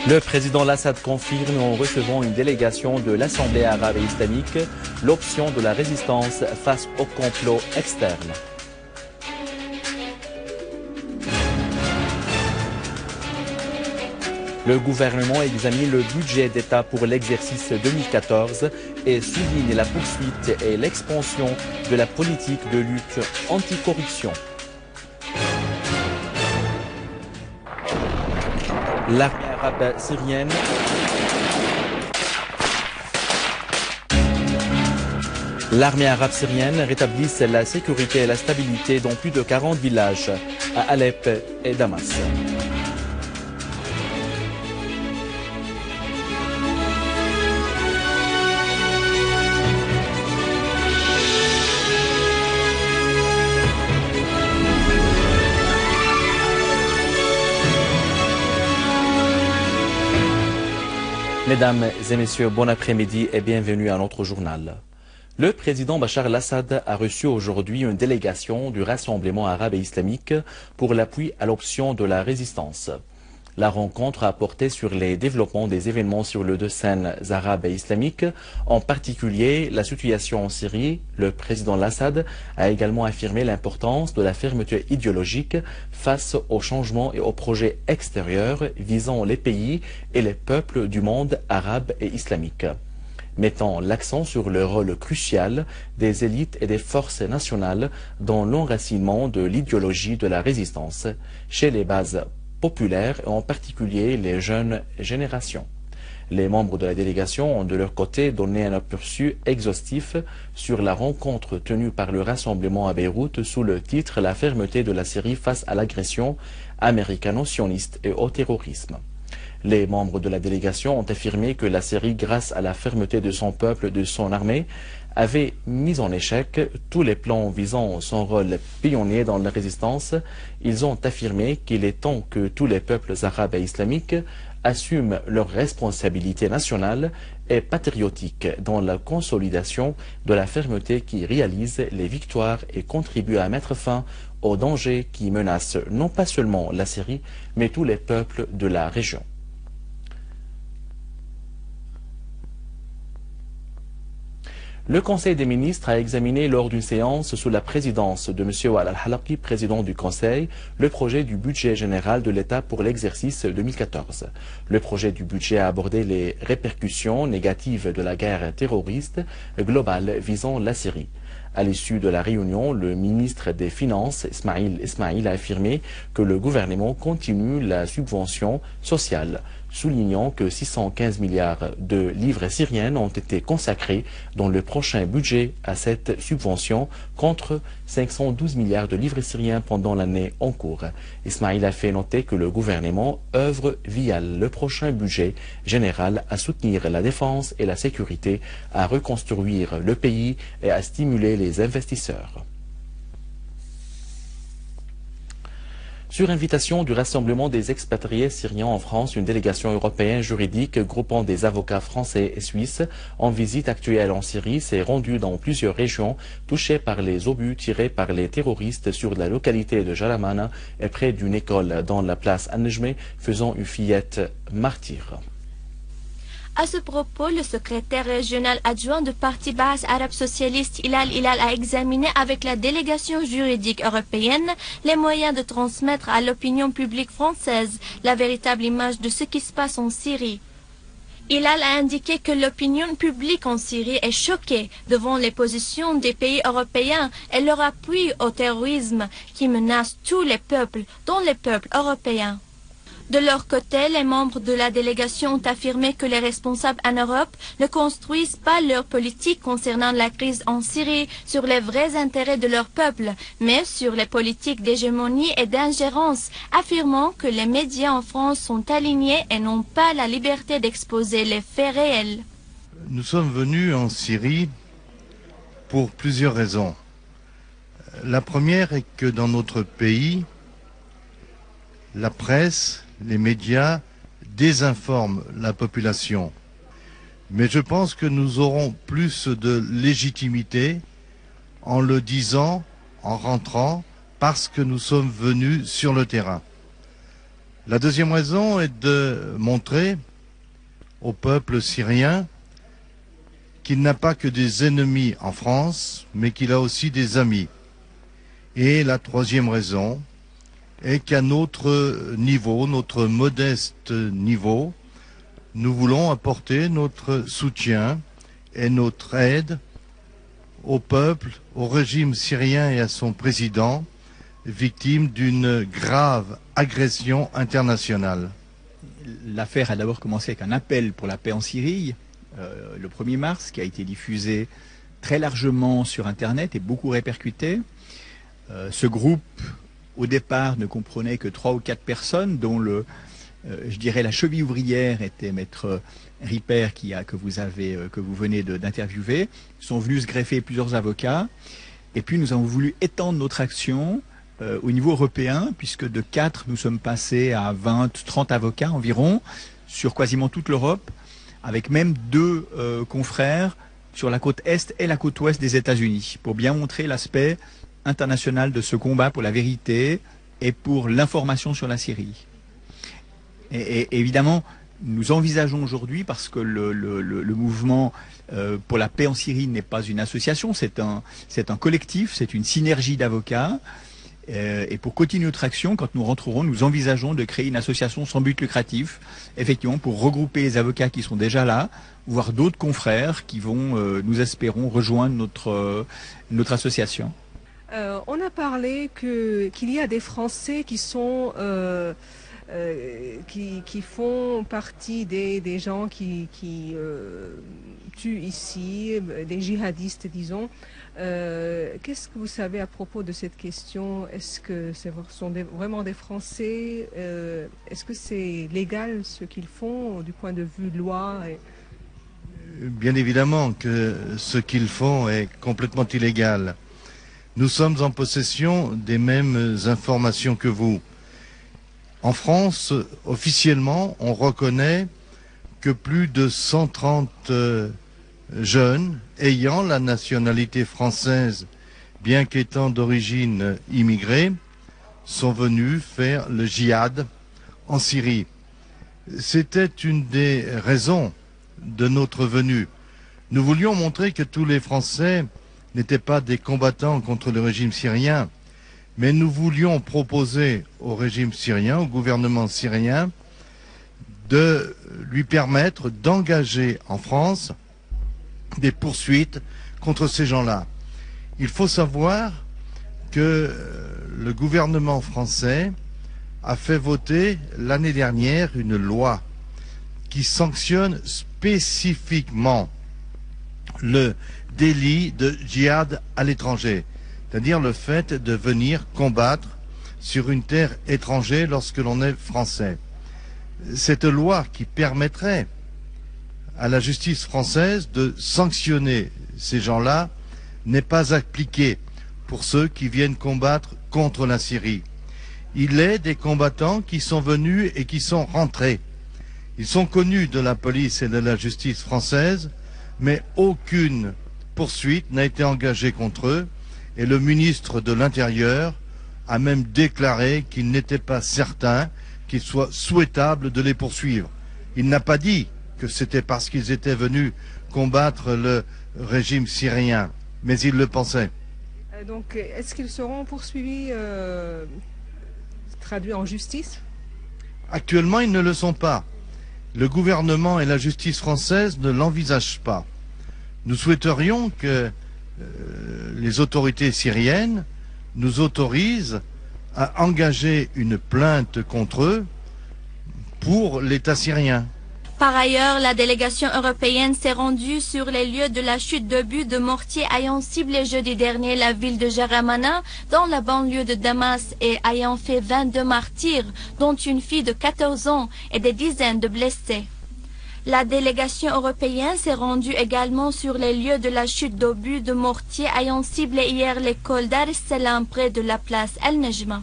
Le président Assad confirme en recevant une délégation de l'Assemblée arabe et islamique l'option de la résistance face au complot externe. Le gouvernement examine le budget d'État pour l'exercice 2014 et souligne la poursuite et l'expansion de la politique de lutte anticorruption. L'armée arabe syrienne rétablit la sécurité et la stabilité dans plus de 40 villages à Alep et Damas. Mesdames et messieurs, bon après-midi et bienvenue à notre journal. Le président Bachar el-Assad a reçu aujourd'hui une délégation du Rassemblement arabe et islamique pour l'appui à l'option de la résistance. La rencontre a porté sur les développements des événements sur les deux scènes arabes et islamiques, en particulier la situation en Syrie. Le président Assad a également affirmé l'importance de la fermeté idéologique face aux changements et aux projets extérieurs visant les pays et les peuples du monde arabe et islamique, mettant l'accent sur le rôle crucial des élites et des forces nationales dans l'enracinement de l'idéologie de la résistance chez les bases populaires et en particulier les jeunes générations. Les membres de la délégation ont de leur côté donné un aperçu exhaustif sur la rencontre tenue par le Rassemblement à Beyrouth sous le titre « La fermeté de la Syrie face à l'agression américano-sioniste et au terrorisme ». Les membres de la délégation ont affirmé que la Syrie, grâce à la fermeté de son peuple et de son armée, avait mis en échec tous les plans visant son rôle pionnier dans la résistance. Ils ont affirmé qu'il est temps que tous les peuples arabes et islamiques assument leurs responsabilités nationales et patriotiques dans la consolidation de la fermeté qui réalise les victoires et contribue à mettre fin aux dangers qui menacent non pas seulement la Syrie, mais tous les peuples de la région. Le Conseil des ministres a examiné lors d'une séance sous la présidence de M. Wael al-Halaqi, président du Conseil, le projet du budget général de l'État pour l'exercice 2014. Le projet du budget a abordé les répercussions négatives de la guerre terroriste globale visant la Syrie. À l'issue de la réunion, le ministre des Finances, Ismail, a affirmé que le gouvernement continue la subvention sociale, soulignant que 615 milliards de livres syriennes ont été consacrés dans le prochain budget à cette subvention contre 512 milliards de livres syriens pendant l'année en cours. Ismail a fait noter que le gouvernement œuvre via le prochain budget général à soutenir la défense et la sécurité, à reconstruire le pays et à stimuler les investisseurs. Sur invitation du Rassemblement des expatriés syriens en France, une délégation européenne juridique groupant des avocats français et suisses en visite actuelle en Syrie s'est rendue dans plusieurs régions touchées par les obus tirés par les terroristes sur la localité de Jalamana et près d'une école dans la place An-Nejmeh, faisant une fillette martyre. À ce propos, le secrétaire régional adjoint du Parti Baas arabe socialiste Hilal a examiné avec la délégation juridique européenne les moyens de transmettre à l'opinion publique française la véritable image de ce qui se passe en Syrie. Hilal a indiqué que l'opinion publique en Syrie est choquée devant les positions des pays européens et leur appui au terrorisme qui menace tous les peuples, dont les peuples européens. De leur côté, les membres de la délégation ont affirmé que les responsables en Europe ne construisent pas leur politique concernant la crise en Syrie sur les vrais intérêts de leur peuple, mais sur les politiques d'hégémonie et d'ingérence, affirmant que les médias en France sont alignés et n'ont pas la liberté d'exposer les faits réels. Nous sommes venus en Syrie pour plusieurs raisons. La première est que dans notre pays, la presse, les médias désinforment la population. Mais je pense que nous aurons plus de légitimité en le disant, en rentrant, parce que nous sommes venus sur le terrain. La deuxième raison est de montrer au peuple syrien qu'il n'a pas que des ennemis en France, mais qu'il a aussi des amis. Et la troisième raison est qu'à notre niveau, notre modeste niveau, nous voulons apporter notre soutien et notre aide au peuple, au régime syrien et à son président, victime d'une grave agression internationale. L'affaire a d'abord commencé avec un appel pour la paix en Syrie, le 1er mars, qui a été diffusé très largement sur Internet et beaucoup répercuté. Ce groupe, au départ, ne comprenait que 3 ou 4 personnes, dont je dirais la cheville ouvrière était Maître Ripper, que vous venez d'interviewer. Sont venus se greffer plusieurs avocats. Et puis nous avons voulu étendre notre action au niveau européen, puisque de 4, nous sommes passés à 20, 30 avocats environ, sur quasiment toute l'Europe, avec même 2 confrères sur la côte Est et la côte Ouest des États-Unis, pour bien montrer l'aspect international de ce combat pour la vérité et pour l'information sur la Syrie. Et évidemment, nous envisageons aujourd'hui, parce que le mouvement pour la paix en Syrie n'est pas une association, c'est un collectif, c'est une synergie d'avocats. Et pour continuer notre action, quand nous rentrerons, nous envisageons de créer une association sans but lucratif, effectivement, pour regrouper les avocats qui sont déjà là, voire d'autres confrères qui vont, nous espérons, rejoindre notre association. On a parlé qu'il y a des Français qui sont qui font partie des gens qui tuent ici, des djihadistes, disons. Qu'est-ce que vous savez à propos de cette question? Est-ce que ce sont vraiment des Français? Est-ce que c'est légal ce qu'ils font du point de vue de loi? Bien évidemment que ce qu'ils font est complètement illégal. Nous sommes en possession des mêmes informations que vous. En France, officiellement, on reconnaît que plus de 130 jeunes ayant la nationalité française, bien qu'étant d'origine immigrée, sont venus faire le djihad en Syrie. C'était une des raisons de notre venue. Nous voulions montrer que tous les Français n'étaient pas des combattants contre le régime syrien, mais nous voulions proposer au régime syrien, au gouvernement syrien, de lui permettre d'engager en France des poursuites contre ces gens-là. Il faut savoir que le gouvernement français a fait voter l'année dernière une loi qui sanctionne spécifiquement le délit de djihad à l'étranger, c'est-à-dire le fait de venir combattre sur une terre étrangère lorsque l'on est français. Cette loi qui permettrait à la justice française de sanctionner ces gens-là n'est pas appliquée pour ceux qui viennent combattre contre la Syrie. Il est des combattants qui sont venus et qui sont rentrés. Ils sont connus de la police et de la justice française, mais aucune poursuite n'a été engagée contre eux, et le ministre de l'Intérieur a même déclaré qu'il n'était pas certain qu'il soit souhaitable de les poursuivre. Il n'a pas dit que c'était parce qu'ils étaient venus combattre le régime syrien, mais il le pensait. Donc, est-ce qu'ils seront poursuivis, traduits en justice? Actuellement, ils ne le sont pas. Le gouvernement et la justice française ne l'envisagent pas. Nous souhaiterions que les autorités syriennes nous autorisent à engager une plainte contre eux pour l'État syrien. Par ailleurs, la délégation européenne s'est rendue sur les lieux de la chute d'obus de mortier ayant ciblé jeudi dernier la ville de Jaramana, dans la banlieue de Damas, et ayant fait 22 martyrs, dont une fille de 14 ans et des dizaines de blessés. La délégation européenne s'est rendue également sur les lieux de la chute d'obus de mortier ayant ciblé hier l'école Dar es Salaam près de la place El-Nejma.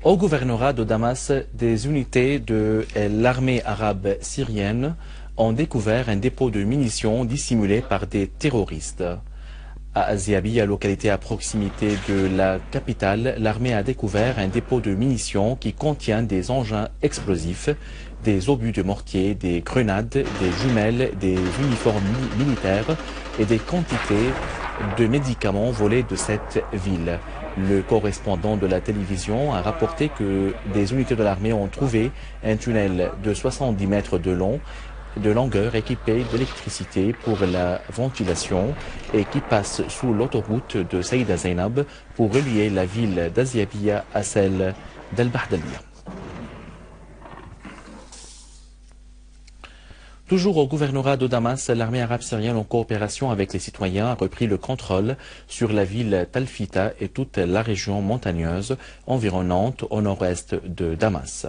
Au gouvernorat de Damas, des unités de l'armée arabe syrienne ont découvert un dépôt de munitions dissimulé par des terroristes. À Aziabiya, localité à proximité de la capitale, l'armée a découvert un dépôt de munitions qui contient des engins explosifs, des obus de mortier, des grenades, des jumelles, des uniformes militaires et des quantités de médicaments volés de cette ville. Le correspondant de la télévision a rapporté que des unités de l'armée ont trouvé un tunnel de 70 mètres de longueur équipé d'électricité pour la ventilation et qui passe sous l'autoroute de Saïda Zainab pour relier la ville d'Aziabiya à celle d'Al-Bahdaliya. Toujours au gouvernorat de Damas, l'armée arabe syrienne en coopération avec les citoyens a repris le contrôle sur la ville Talfita et toute la région montagneuse environnante au nord-est de Damas.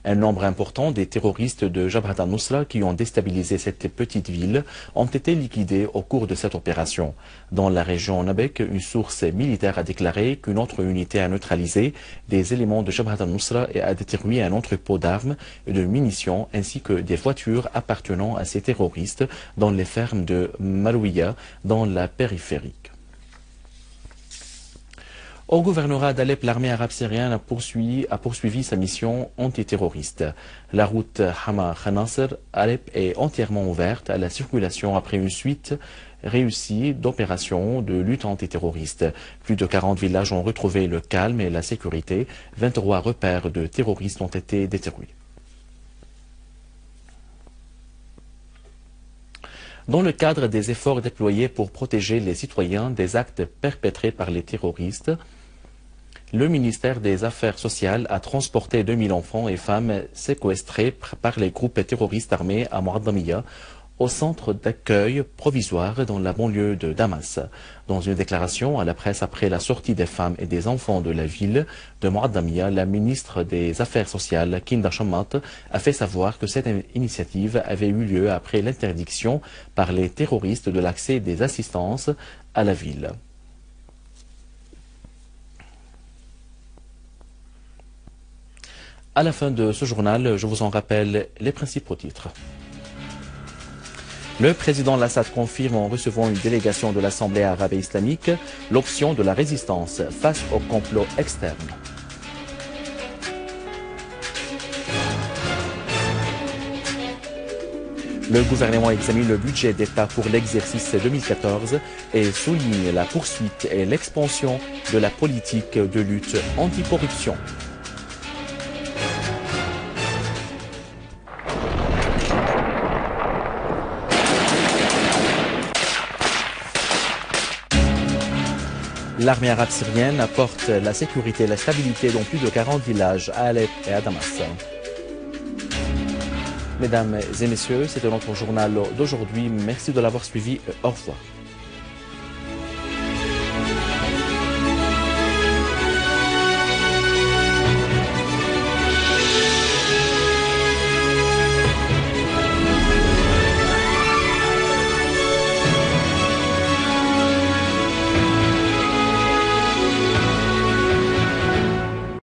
Un nombre important des terroristes de Jabhat al-Nusra qui ont déstabilisé cette petite ville ont été liquidés au cours de cette opération. Dans la région Nabek, une source militaire a déclaré qu'une autre unité a neutralisé des éléments de Jabhat al-Nusra et a détruit un entrepôt d'armes et de munitions ainsi que des voitures appartenant à ces terroristes dans les fermes de Marouia dans la périphérie. Au gouvernorat d'Alep, l'armée arabe syrienne a poursuivi sa mission antiterroriste. La route Hama-Khanasr-Alep est entièrement ouverte à la circulation après une suite réussie d'opérations de lutte antiterroriste. Plus de 40 villages ont retrouvé le calme et la sécurité. 23 repères de terroristes ont été détruits. Dans le cadre des efforts déployés pour protéger les citoyens des actes perpétrés par les terroristes, le ministère des Affaires sociales a transporté 2000 enfants et femmes séquestrés par les groupes terroristes armés à Mouaddamiya au centre d'accueil provisoire dans la banlieue de Damas. Dans une déclaration à la presse après la sortie des femmes et des enfants de la ville de Mouaddamiya, la ministre des Affaires sociales, Kinda Shammat, a fait savoir que cette initiative avait eu lieu après l'interdiction par les terroristes de l'accès des assistances à la ville. À la fin de ce journal, je vous en rappelle les principaux titres. Le président Assad confirme en recevant une délégation de l'Assemblée arabe et islamique l'option de la résistance face au complot externe. Le gouvernement examine le budget d'État pour l'exercice 2014 et souligne la poursuite et l'expansion de la politique de lutte anticorruption. L'armée arabe syrienne apporte la sécurité et la stabilité dans plus de 40 villages à Alep et à Damas. Mesdames et messieurs, c'était notre journal d'aujourd'hui. Merci de l'avoir suivi. Au revoir.